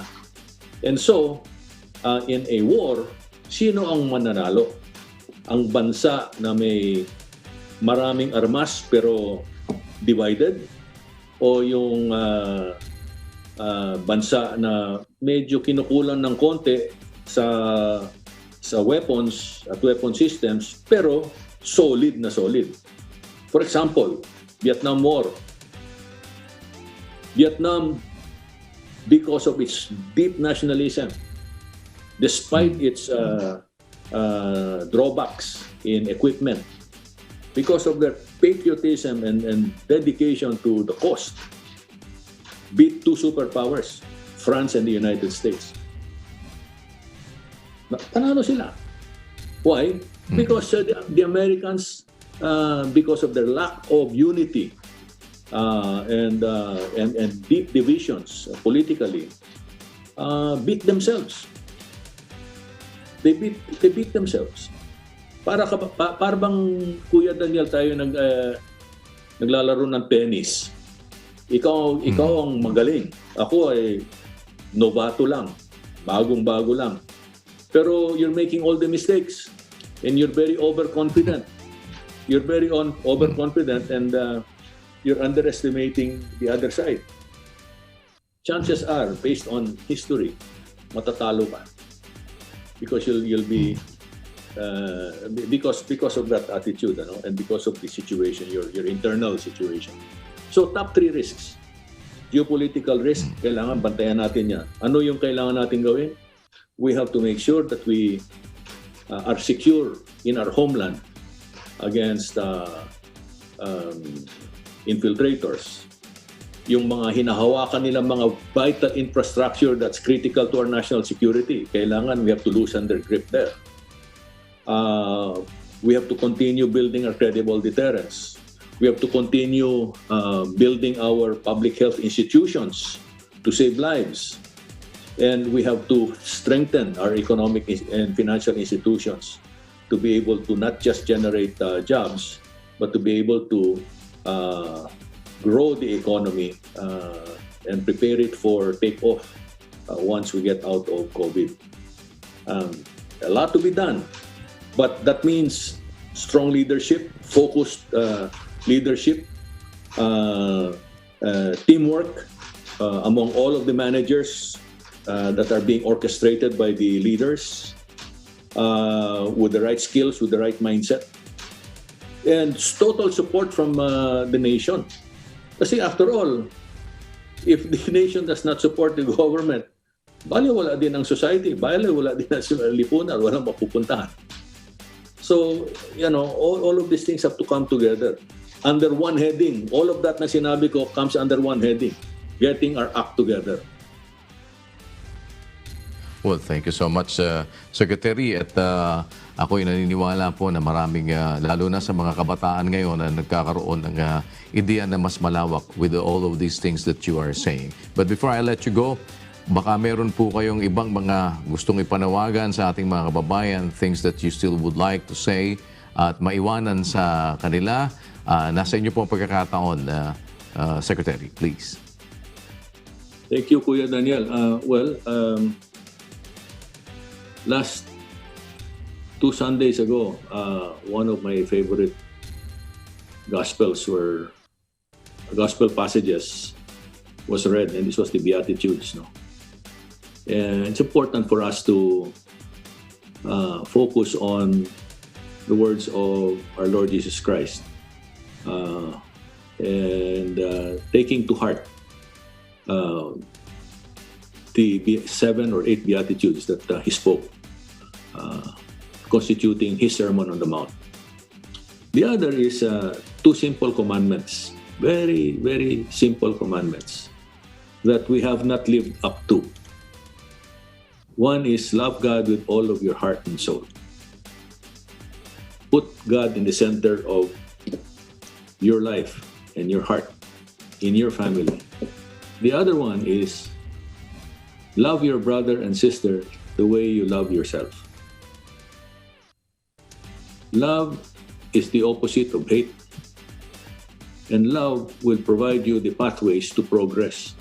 And so, in a war, sino ang mananalo? Ang bansa na may maraming armas pero divided? O yung bansa na medyo kinukulan ng konti sa weapons at weapon systems pero solid na solid? For example, Vietnam War. Vietnam, because of its deep nationalism, despite its drawbacks in equipment, because of their patriotism and dedication to the cause, beat two superpowers, France and the United States. Panalo sila. Why? Because the Americans, because of their lack of unity and deep divisions politically, beat themselves. They beat themselves. Para bang Kuya Daniel tayo naglalaro ng tennis. Ikaw ang magaling. Ako ay novato lang. Bagong-bago lang. Pero you're making all the mistakes and you're very overconfident. You're very overconfident and you're underestimating the other side. Chances are, based on history, matatalo ka. Because you'll be because of that attitude, and because of the situation, your internal situation. So top 3 risks. Geopolitical risk, kailangan bantayan natin yan. Ano yung kailangan natin gawin? We have to make sure that we are secure in our homeland against infiltrators. Yung mga hinahawakan nilang mga vital infrastructure that's critical to our national security, kailangan we have to loosen their grip there. We have to continue building our credible deterrence. We have to continue building our public health institutions to save lives. And we have to strengthen our economic and financial institutions to be able to not just generate jobs, but to be able to grow the economy and prepare it for takeoff once we get out of COVID. A lot to be done, but that means strong leadership, focused leadership, teamwork among all of the managers that are being orchestrated by the leaders with the right skills, with the right mindset, and total support from the nation. Kasi after all, if the nation does not support the government, wala din ang society, wala din ang lipunan, walang mapupuntahan. So, all of these things have to come together under one heading. All of that na sinabi ko comes under one heading, getting our act together. Well, thank you so much, Secretary. At ako'y naniniwala po na maraming, lalo na sa mga kabataan ngayon na nagkakaroon ng ideya na mas malawak with all of these things that you are saying. But before I let you go, baka meron po kayong ibang mga gustong ipanawagan sa ating mga kababayan, things that you still would like to say at maiwanan sa kanila. Nasa inyo po ang pagkakataon, Secretary, please. Thank you, Kuya Daniel. Last 2 Sundays ago, one of my favorite gospel passages was read, and this was the Beatitudes. No? And it's important for us to focus on the words of our Lord Jesus Christ and taking to heart the 7 or 8 Beatitudes that he spoke, constituting his Sermon on the Mount. The other is 2 simple commandments, very, very simple commandments that we have not lived up to. One is love God with all of your heart and soul. Put God in the center of your life and your heart, in your family. The other one is love your brother and sister the way you love yourself. Love is the opposite of hate, and love will provide you the pathways to progress.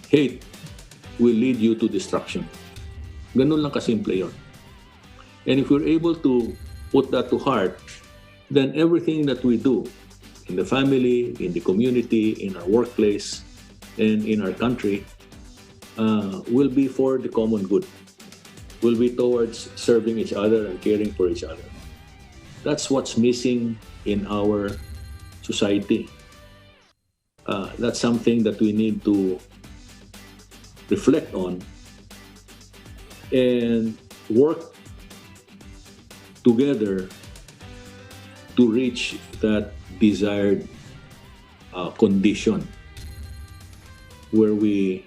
Hate will lead you to destruction. Ganun lang kasimple yun. And if we're able to put that to heart, then everything that we do in the family, in the community, in our workplace, and in our country will be for the common good, will be towards serving each other and caring for each other. That's what's missing in our society. That's something that we need to reflect on and work together to reach that desired condition where we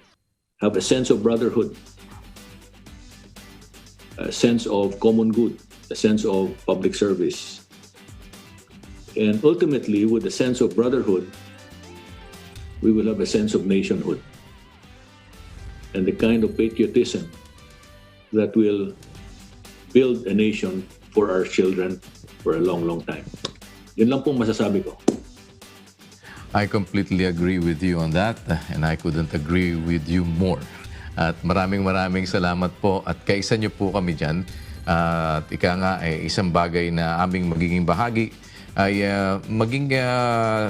have a sense of brotherhood, a sense of common good, a sense of public service. And ultimately, with a sense of brotherhood, we will have a sense of nationhood and the kind of patriotism that will build a nation for our children for a long, long time. Yun lang pong masasabi ko. I completely agree with you on that, and I couldn't agree with you more. At maraming salamat po at kaisa niyo po kami dyan. At ika nga, isang bagay na aming magiging bahagi ay maging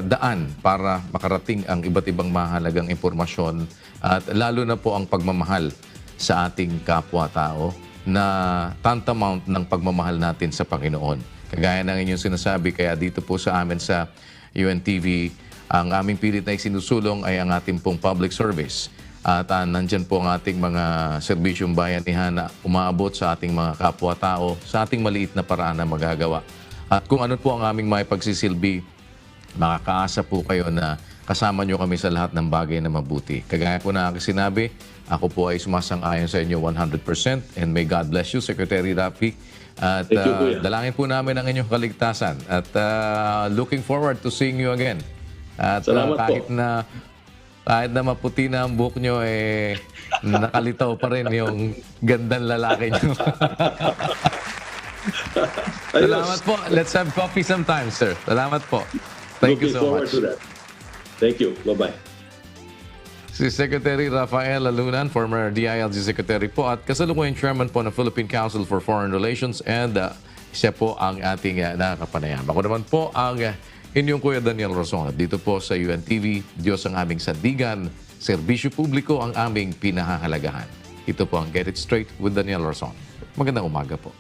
daan para makarating ang iba't ibang mahalagang impormasyon at lalo na po ang pagmamahal sa ating kapwa-tao na tantamount ng pagmamahal natin sa Panginoon. Kagaya ng inyong sinasabi, kaya dito po sa amin sa UNTV, ang aming pilit na isinusulong ay ang ating pong public service. At nandyan po ang ating mga serbisyong bayanihan na umaabot sa ating mga kapwa-tao sa ating maliit na paraan na magagawa. At kung ano po ang aming may pagsisilbi, makakaasa po kayo na kasama nyo kami sa lahat ng bagay na mabuti. Kagaya po na aking sinabi, ako po ay sumasang-ayon sa inyo 100% and may God bless you, Secretary Rafi. At dalangin po namin ang inyong kaligtasan. At looking forward to seeing you again. At kahit na maputi na ang buhok nyo, nakalitaw pa rin yung gandang lalaki nyo. Salamat po. Let's have coffee sometime, sir. Salamat po. Thank you so much. Looking forward to that. Thank you. Bye-bye. Si Secretary Rafael Alunan, former DILG Secretary po at kasalukuyang Chairman po ng Philippine Council for Foreign Relations and siya po ang ating nakakapanayam. Ako naman po ang inyong Kuya Daniel Razon. Dito po sa UNTV, Diyos ang aming sandigan, serbisyo publiko ang aming pinahahalagahan. Ito po ang Get It Straight with Daniel Razon. Magandang umaga po.